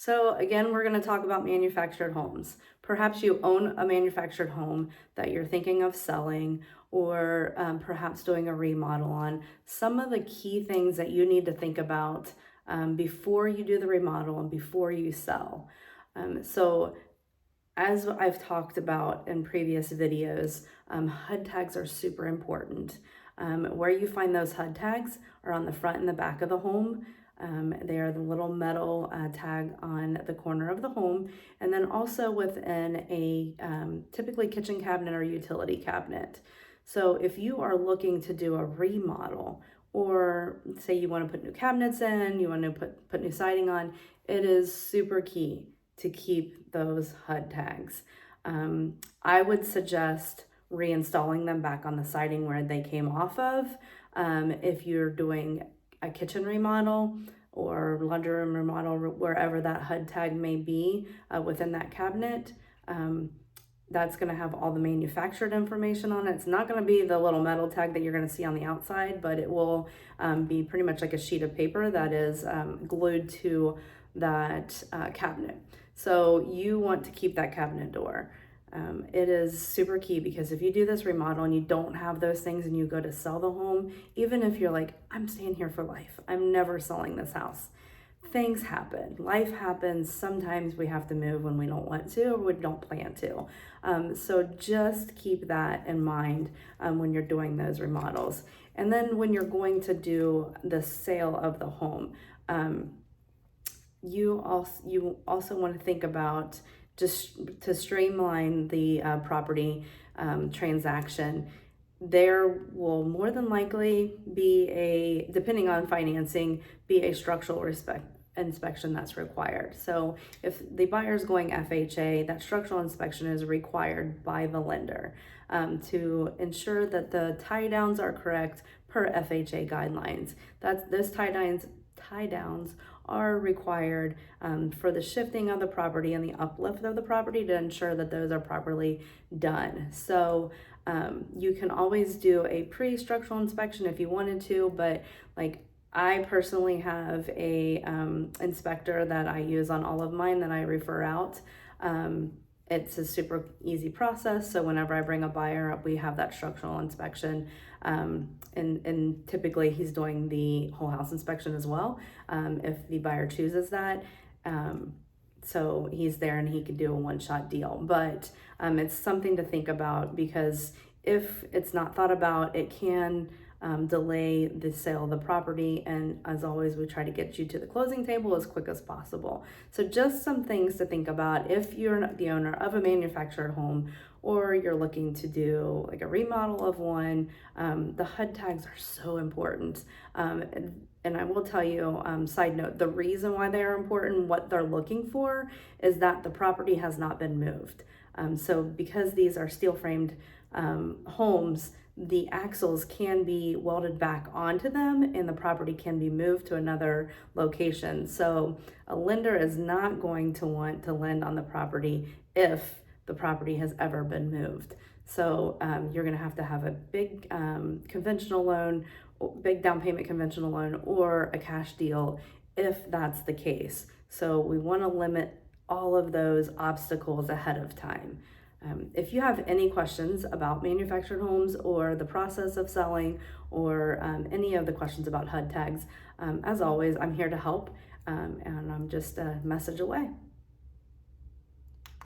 So again, we're going to talk about manufactured homes. Perhaps you own a manufactured home that you're thinking of selling, or perhaps doing a remodel on. Some of the key things that you need to think about before you do the remodel and before you sell. So as I've talked about in previous videos, HUD tags are super important. Where you find those HUD tags are on the front and the back of the home. They are the little metal tag on the corner of the home, and then also within a typically kitchen cabinet or utility cabinet. So if you are looking to do a remodel, or say you want to put new cabinets in, you want to put new siding on, it is super key to keep those HUD tags. I would suggest reinstalling them back on the siding where they came off of. If you're doing a kitchen remodel or laundry room remodel, wherever that HUD tag may be within that cabinet, that's going to have all the manufactured information on it. It's not going to be the little metal tag that you're going to see on the outside, but it will be pretty much like a sheet of paper that is glued to that cabinet. So you want to keep that cabinet door. It is super key, because if you do this remodel and you don't have those things and you go to sell the home, even if you're like, I'm staying here for life, I'm never selling this house. Things happen, life happens. Sometimes we have to move when we don't want to or we don't plan to. So just keep that in mind when you're doing those remodels. And then when you're going to do the sale of the home, you also want to think about, just to streamline the property transaction. There will more than likely be depending on financing, be a structural inspection that's required. So if the buyer is going FHA, that structural inspection is required by the lender to ensure that the tie downs are correct per FHA guidelines. Those tie downs are required for the shifting of the property and the uplift of the property, to ensure that those are properly done. So you can always do a pre-structural inspection if you wanted to, but like I personally have a inspector that I use on all of mine that I refer out. It's a super easy process. So whenever I bring a buyer up, we have that structural inspection. And typically he's doing the whole house inspection as well, if the buyer chooses that. So he's there and he could do a one-shot deal. But it's something to think about, because if it's not thought about, it can delay the sale of the property. And as always, we try to get you to the closing table as quick as possible. So just some things to think about if you're the owner of a manufactured home, or you're looking to do like a remodel of one. The HUD tags are so important. And I will tell you, side note, the reason why they are important, what they're looking for, is that the property has not been moved. So because these are steel framed homes, the axles can be welded back onto them and the property can be moved to another location. So a lender is not going to want to lend on the property if the property has ever been moved. So you're going to have a big conventional loan, big down payment conventional loan, or a cash deal if that's the case. So we want to limit all of those obstacles ahead of time. If you have any questions about manufactured homes or the process of selling, or any of the questions about HUD tags, as always, I'm here to help, and I'm just a message away.